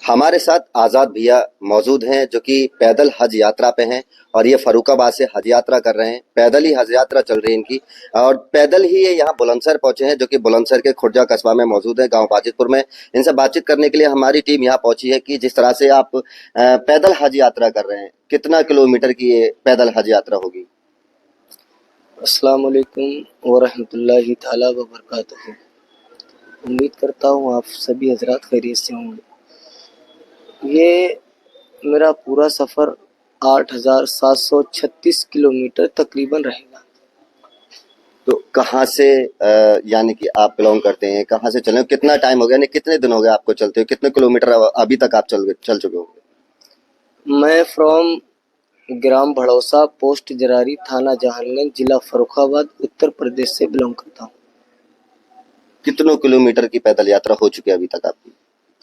हमारे साथ आज़ाद भैया मौजूद हैं जो कि पैदल हज यात्रा पे हैं और ये फर्रुखाबाद से हज यात्रा कर रहे हैं। पैदल ही हज यात्रा चल रही है इनकी और पैदल ही ये यहाँ बुलंदशहर पहुंचे हैं जो कि बुलंदशहर के खुर्जा कस्बा में मौजूद है, गांव बाजितपुर में। इनसे बातचीत करने के लिए हमारी टीम यहाँ पहुंची है कि जिस तरह से आप पैदल हज यात्रा कर रहे हैं, कितना किलोमीटर की ये पैदल हज यात्रा होगी? अस्सलाम वालेकुम वरहमतुल्लाहि ताला व बरकातहू। उम्मीद करता हूँ आप सभी हजरात खैरियत से होंगे। ये मेरा पूरा सफ़र 8,736 किलोमीटर तकरीबन रहेगा। तो कहाँ से यानी कि आप बिलोंग करते हैं, कहाँ से चले हो, कितना टाइम हो गया, यानी कितने दिन हो गए आपको चलते हो, कितने किलोमीटर अभी तक आप चल चुके होंगे? मैं फ्रॉम ग्राम भड़ौसा, पोस्ट जरारी, थाना जहानगंज, जिला फर्रुखाबाद, उत्तर प्रदेश से बिलोंग करता हूँ। कितनों किलोमीटर की पैदल यात्रा हो चुकी है अभी तक आपकी?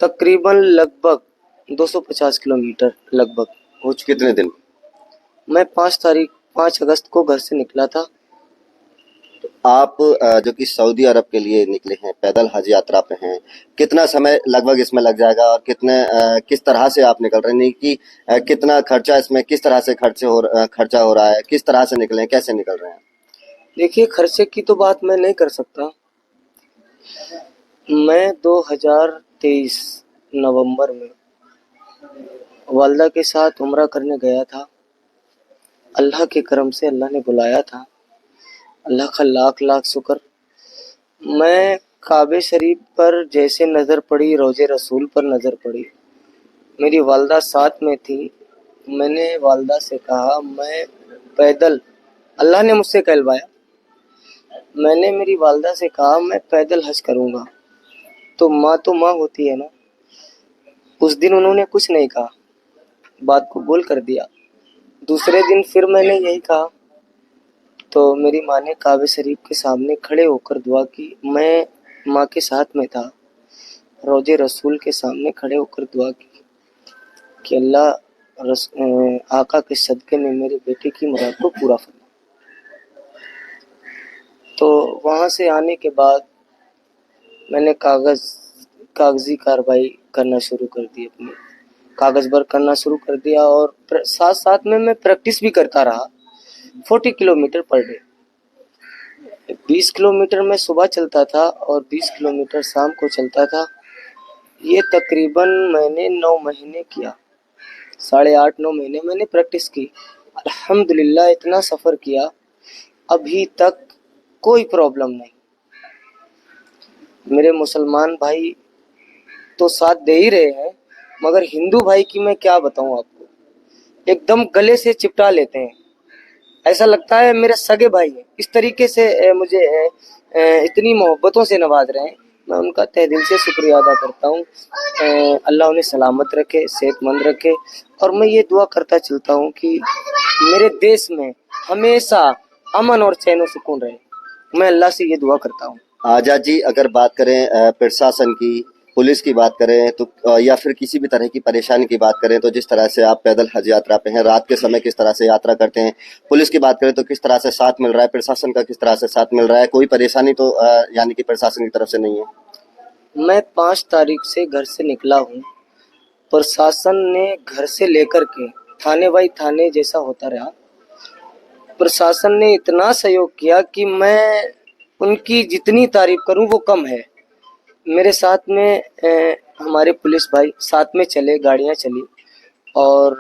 तकरीबन लगभग 250 किलोमीटर लगभग हो चुकी। कितने दिन? मैं 5 अगस्त को घर से निकला था। आप जो कि सऊदी अरब के लिए निकले हैं, पैदल हज यात्रा पे हैं, कितना समय लगभग इसमें लग जाएगा और कितने किस तरह से आप निकल रहे हैं, नहीं कि कितना खर्चा इसमें, किस तरह से खर्चा हो रहा है, किस तरह से निकले हैं, कैसे निकल रहे हैं? देखिए, खर्चे की तो बात मैं नहीं कर सकता। मैं 2023 नवंबर में वालदा के साथ उम्रा करने गया था। अल्लाह के करम से अल्लाह ने बुलाया था। अल्लाह का लाख लाख शुक्र। मैं काबे शरीफ पर जैसे नज़र पड़ी, रोज़े रसूल पर नज़र पड़ी। मेरी वालदा साथ में थी। मैंने वालदा से कहा मैं पैदल, अल्लाह ने मुझसे कहलवाया, मैंने मेरी वालदा से कहा मैं पैदल हज करूँगा। तो माँ होती है ना। उस दिन उन्होंने कुछ नहीं कहा, बात को गोल कर दिया। दूसरे दिन फिर मैंने यही कहा तो मेरी माँ ने काबे शरीफ के सामने खड़े होकर दुआ की। मैं माँ के साथ में था, रोज़े रसूल के सामने खड़े होकर दुआ की कि अल्लाह आका के सदक़े में मेरे बेटे की मुराद को पूरा फरमा। तो वहाँ से आने के बाद मैंने कागज़ी कार्रवाई करना शुरू कर दी, अपनी कागज़ वर्क करना शुरू कर दिया और साथ साथ में मैं प्रैक्टिस भी करता रहा। 40 किलोमीटर पर डे, 20 किलोमीटर मैं सुबह चलता था और 20 किलोमीटर शाम को चलता था। ये तकरीबन मैंने 9 महीने किया, 8.5-9 महीने मैंने प्रैक्टिस की। अल्हम्दुलिल्लाह इतना सफ़र किया, अभी तक कोई प्रॉब्लम नहीं। मेरे मुसलमान भाई तो साथ दे ही रहे हैं, मगर हिंदू भाई की मैं क्या बताऊं आपको, एकदम गले से चिपटा लेते हैं। ऐसा लगता है मेरे सगे भाई हैं। इस तरीके से मुझे इतनी मोहब्बतों से नवाज रहे हैं। मैं उनका तहे दिल से शुक्रिया अदा करता हूँ। अल्लाह उन्हें सलामत रखे, सेहतमंद रखे। और मैं ये दुआ करता चलता हूँ कि मेरे देश में हमेशा अमन और चैन और सुकून रहे। मैं अल्लाह से ये दुआ करता हूँ। आजाद जी, अगर बात करें प्रशासन की, पुलिस की बात करें तो या फिर किसी भी तरह की परेशानी की बात करें तो जिस तरह से आप पैदल हज यात्रा पे हैं, रात के समय किस तरह से यात्रा करते हैं, पुलिस की बात करें तो किस तरह से साथ मिल रहा है, प्रशासन का किस तरह से साथ मिल रहा है, कोई परेशानी तो यानी कि प्रशासन की तरफ से नहीं है? मैं 5 तारीख से घर से निकला हूँ। प्रशासन ने घर से लेकर के थाने बाई थाने जैसा होता रहा। प्रशासन ने इतना सहयोग किया कि मैं उनकी जितनी तारीफ करूं वो कम है। मेरे साथ में हमारे पुलिस भाई साथ में चले, गाड़ियां चली और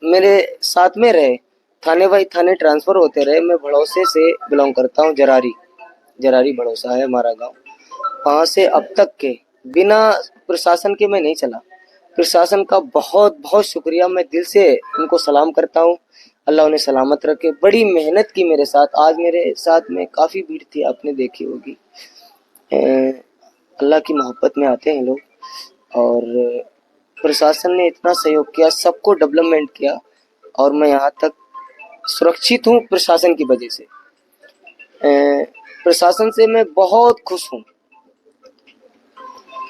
मेरे साथ में रहे। थाने बाई थाने ट्रांसफ़र होते रहे। मैं भड़ौसे से बिलोंग करता हूं, जरारी भड़ौसा है हमारा गांव। वहाँ से अब तक के बिना प्रशासन के मैं नहीं चला। प्रशासन का बहुत बहुत शुक्रिया, मैं दिल से उनको सलाम करता हूँ। अल्लाह उन्हें सलामत रखे। बड़ी मेहनत की मेरे साथ। आज मेरे साथ में काफ़ी भीड़ थी, आपने देखी होगी। अल्लाह की मोहब्बत में आते हैं लोग और प्रशासन ने इतना सहयोग किया, सबको डेवलपमेंट किया और मैं यहाँ तक सुरक्षित हूँ प्रशासन की वजह से। प्रशासन से मैं बहुत खुश हूँ।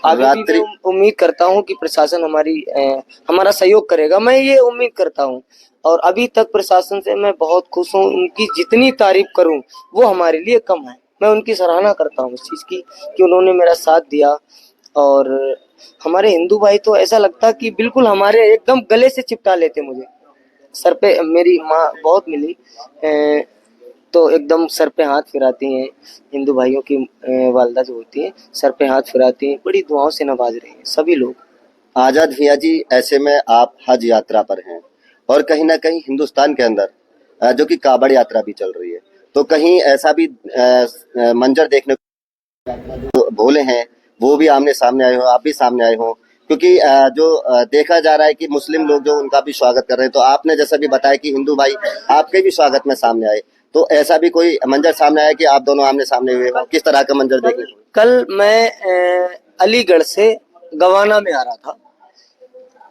आगे भी मैं उम्मीद करता हूँ कि प्रशासन हमारा सहयोग करेगा। मैं ये उम्मीद करता हूँ और अभी तक प्रशासन से मैं बहुत खुश हूँ। उनकी जितनी तारीफ करूँ वो हमारे लिए कम है। मैं उनकी सराहना करता हूँ इस चीज़ की कि उन्होंने मेरा साथ दिया। और हमारे हिंदू भाई तो ऐसा लगता कि बिल्कुल हमारे एकदम गले से चिपटा लेते मुझे। सर पे मेरी माँ बहुत मिली, तो एकदम सर पे हाथ फिराती हैं। हिंदू भाइयों की वालदा जो होती हैं सर पे हाथ फिराती हैं, बड़ी दुआओं से नवाज रही हैं सभी लोग। आजाद भैया जी, ऐसे में आप हज यात्रा पर हैं और कहीं ना कहीं हिंदुस्तान के अंदर जो कि कावड़ यात्रा भी चल रही है, तो कहीं ऐसा भी मंजर देखने को भोले हैं वो भी आमने सामने आए हो, आप भी सामने आए हो, क्योंकि जो देखा जा रहा है कि मुस्लिम लोग जो उनका भी स्वागत कर रहे हैं, तो आपने जैसा भी बताया कि हिंदू भाई आपके भी स्वागत में सामने आए, तो ऐसा भी कोई मंजर सामने आया कि आप दोनों आमने सामने हुए हो? किस तरह का मंजर देखने को? कल मैं अलीगढ़ से गवाना में आ रहा था,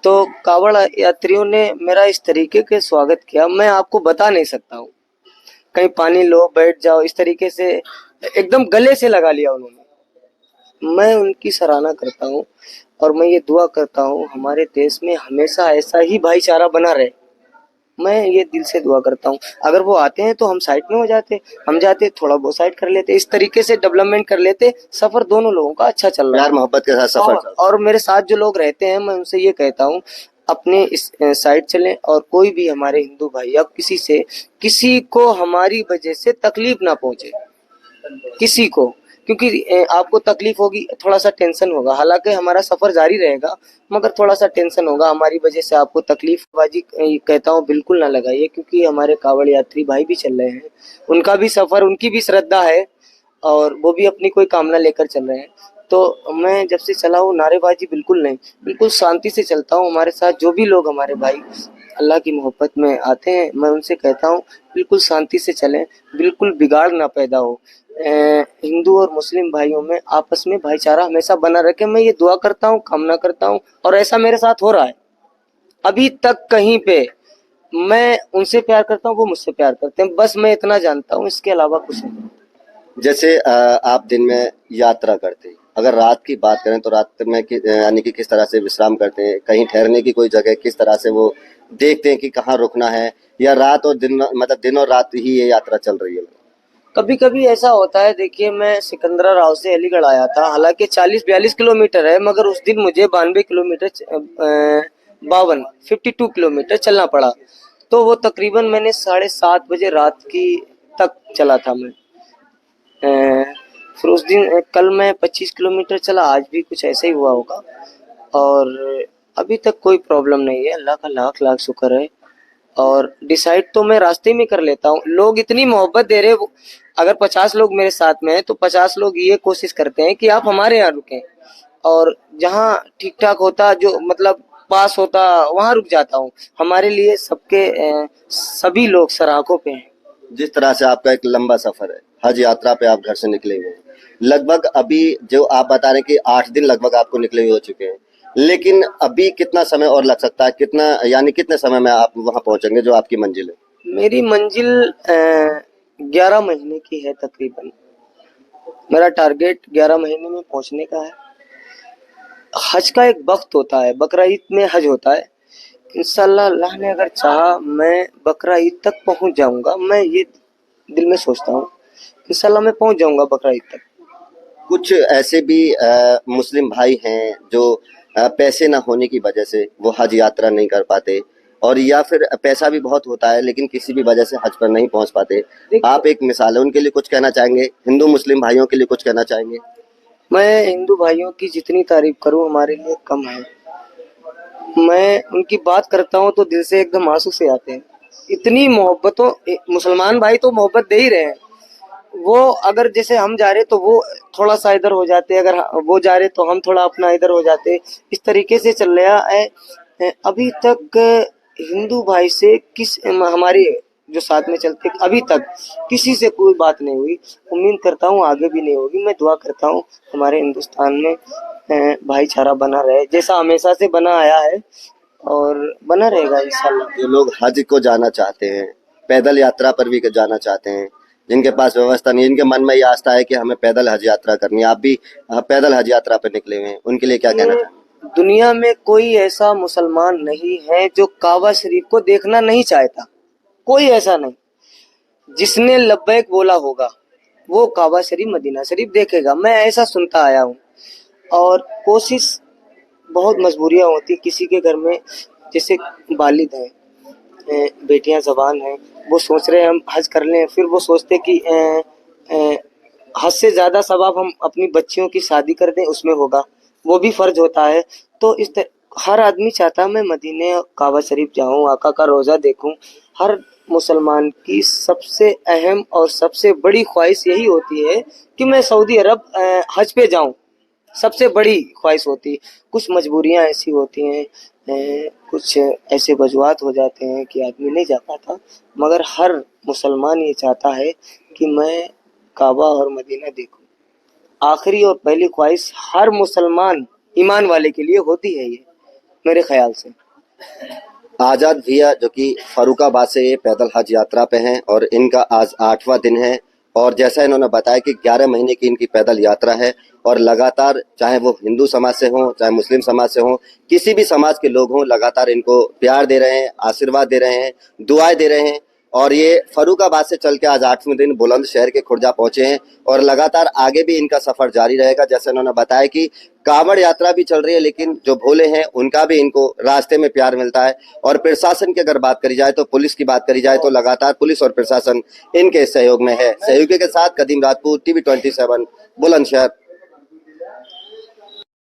तो कावड़ यात्रियों ने मेरा इस तरीके के स्वागत किया, मैं आपको बता नहीं सकता हूँ। कहीं पानी लो, बैठ जाओ, इस तरीके से एकदम गले से लगा लिया उन्होंने। मैं उनकी सराहना करता हूँ और मैं ये दुआ करता हूँ हमारे देश में हमेशा ऐसा ही भाईचारा बना रहे। मैं ये दिल से दुआ करता हूँ। अगर वो आते हैं तो हम साइड में हो जाते, हम जाते थोड़ा बहुत साइड कर लेते, इस तरीके से डेवलपमेंट कर लेते। सफर दोनों लोगों का अच्छा चल रहा है, प्यार मोहब्बत के साथ सफर चल रहा और मेरे साथ जो लोग रहते हैं मैं उनसे ये कहता हूँ अपने इस साइड चलें, और कोई भी हमारे हिंदू भाई या किसी को हमारी वजह से तकलीफ ना पहुंचे, किसी को। क्योंकि आपको तकलीफ होगी, थोड़ा सा टेंशन होगा, हालांकि हमारा सफर जारी रहेगा मगर थोड़ा सा टेंशन होगा हमारी वजह से। आपको तकलीफ बाजी कहता हूँ बिल्कुल ना लगाइए, क्योंकि हमारे कावड़ यात्री भाई भी चल रहे हैं, उनका भी सफर, उनकी भी श्रद्धा है और वो भी अपनी कोई कामना लेकर चल रहे हैं। तो मैं जब से चला हूँ नारेबाजी बिल्कुल नहीं, बिल्कुल शांति से चलता हूँ। हमारे साथ जो भी लोग हमारे भाई अल्लाह की मोहब्बत में आते हैं, मैं उनसे कहता हूँ बिल्कुल शांति से चलें, बिल्कुल बिगाड़ ना पैदा हो। हिंदू और मुस्लिम भाइयों में आपस में भाईचारा हमेशा बना रखे, मैं ये दुआ करता हूँ, कामना करता हूँ, और ऐसा मेरे साथ हो रहा है अभी तक। कहीं पे मैं उनसे प्यार करता हूँ, वो मुझसे प्यार करते हैं, बस मैं इतना जानता हूँ, इसके अलावा कुछ नहीं। जैसे आप दिन में यात्रा करते हैं, अगर रात की बात करें तो रात में यानी कि किस तरह से विश्राम करते हैं, कहीं ठहरने की कोई जगह किस तरह से वो देखते हैं कि कहाँ रुकना है, या रात और दिन मतलब दिन और रात ही ये यात्रा चल रही है? कभी कभी ऐसा होता है, देखिए मैं सिकंदरा राव से अलीगढ़ आया था, हालांकि 40-42 किलोमीटर है, मगर उस दिन मुझे 92 किलोमीटर 52 किलोमीटर चलना पड़ा। तो वो तकरीबन मैंने 7:30 बजे रात की तक चला था मैं। फिर उस दिन कल मैं 25 किलोमीटर चला, आज भी कुछ ऐसा ही हुआ होगा, और अभी तक कोई प्रॉब्लम नहीं है, अल्लाह का लाख लाख शुक्र है। और डिसाइड तो मैं रास्ते में कर लेता हूँ, लोग इतनी मोहब्बत दे रहे, अगर 50 लोग मेरे साथ में हैं तो 50 लोग ये कोशिश करते हैं कि आप हमारे यहाँ रुकें, और जहाँ ठीक ठाक होता, जो मतलब पास होता, वहाँ रुक जाता हूँ। हमारे लिए सभी लोग सराखों पे हैं। जिस तरह से आपका एक लंबा सफर है, हज यात्रा पे आप घर से निकले हुए हैं, लगभग अभी जो आप बता रहे हैं कि 8 दिन लगभग आपको निकले हुए हो चुके हैं, लेकिन अभी कितना समय और लग सकता है, कितना यानी कितने समय में आप वहां पहुंचेंगे जो आपकी मंजिल है? मेरी मंजिल 11 महीने की है तकरीबन। मेरा टारगेट 11 महीने में पहुंचने का है। हज का एक वक्त होता है, बकरा ईद में हज होता है, इंशाल्लाह अल्लाह ने अगर चाहा मैं बकरा ईद तक पहुंच जाऊंगा। मैं ये दिल में सोचता हूँ इंशाल्लाह मैं पहुंच जाऊंगा बकरा ईद तक। कुछ ऐसे भी मुस्लिम भाई हैं जो पैसे ना होने की वजह से वो हज यात्रा नहीं कर पाते, और या फिर पैसा भी बहुत होता है लेकिन किसी भी वजह से हज पर नहीं पहुंच पाते। आप एक मिसाल है, उनके लिए कुछ कहना चाहेंगे? हिंदू मुस्लिम भाइयों के लिए कुछ कहना चाहेंगे? मैं हिंदू भाइयों की जितनी तारीफ करूं हमारे लिए कम है। मैं उनकी बात करता हूं तो दिल से एकदम आंसू से आते हैं। इतनी मोहब्बतों, मुसलमान भाई तो मोहब्बत दे ही रहे हैं। वो अगर जैसे हम जा रहे तो वो थोड़ा सा इधर हो जाते, अगर वो जा रहे तो हम थोड़ा अपना इधर हो जाते, इस तरीके से चल रहा है। अभी तक हिंदू भाई से हमारी जो साथ में चलते अभी तक किसी से कोई बात नहीं हुई। उम्मीद करता हूँ आगे भी नहीं होगी। मैं दुआ करता हूँ हमारे हिंदुस्तान में भाईचारा बना रहे, जैसा हमेशा से बना आया है और बना रहेगा इंशाल्लाह। जो लोग हज को जाना चाहते हैं, पैदल यात्रा पर भी जाना चाहते हैं, जिनके पास व्यवस्था नहीं, इनके मन में ये आस्था है कि हमें पैदल हज यात्रा करनी है, आप भी पैदल हज यात्रा पर निकले हुए हैं, उनके लिए क्या कहना चाहेंगे? दुनिया में कोई ऐसा मुसलमान नहीं है जो काबा शरीफ को देखना नहीं चाहता, कोई ऐसा नहीं जिसने लब्बैक बोला होगा। वो काबा शरीफ मदीना शरीफ देखेगा। मैं ऐसा सुनता आया हूँ। और कोशिश बहुत मजबूरियाँ होती किसी के घर में, जैसे वालिद हैं, बेटियां जवान हैं, वो सोच रहे हैं हम हज कर लें, फिर वो सोचते कि हद से ज़्यादा सवाब हम अपनी बच्चियों की शादी कर दें उसमें होगा, वो भी फ़र्ज होता है। तो हर आदमी चाहता है मैं मदीने काबा शरीफ जाऊं, आका का रोज़ा देखूं। हर मुसलमान की सबसे अहम और सबसे बड़ी ख्वाहिश यही होती है कि मैं सऊदी अरब हज पे जाऊं, सबसे बड़ी ख्वाहिश होती है। कुछ मजबूरियां ऐसी होती हैं, कुछ ऐसे वजूहात हो जाते हैं कि आदमी नहीं जा पाता, मगर हर मुसलमान ये चाहता है कि मैं काबा और मदीना देखूं। आखिरी और पहली ख्वाहिश हर मुसलमान ईमान वाले के लिए होती है ये, मेरे ख्याल से। आजाद भैया जो कि फरुखाबाद से ये पैदल हज यात्रा पे हैं और इनका आज 8वां दिन है। और जैसा इन्होंने बताया कि 11 महीने की इनकी पैदल यात्रा है और लगातार चाहे वो हिंदू समाज से हों चाहे मुस्लिम समाज से हों, किसी भी समाज के लोग हों, लगातार इनको प्यार दे रहे हैं, आशीर्वाद दे रहे हैं, दुआएं दे रहे हैं। और ये फरुखाबाद से चल के आज 8वें दिन बुलंदशहर के खुर्जा पहुंचे हैं और लगातार आगे भी इनका सफर जारी रहेगा। जैसे उन्होंने बताया कि कांवड़ यात्रा भी चल रही है, लेकिन जो भोले हैं उनका भी इनको रास्ते में प्यार मिलता है। और प्रशासन की अगर बात करी जाए तो पुलिस की बात करी जाए तो लगातार पुलिस और प्रशासन इनके सहयोग में है। सहयोगी के साथ कदीम राजपूत, TV 27 बुलंदशहर।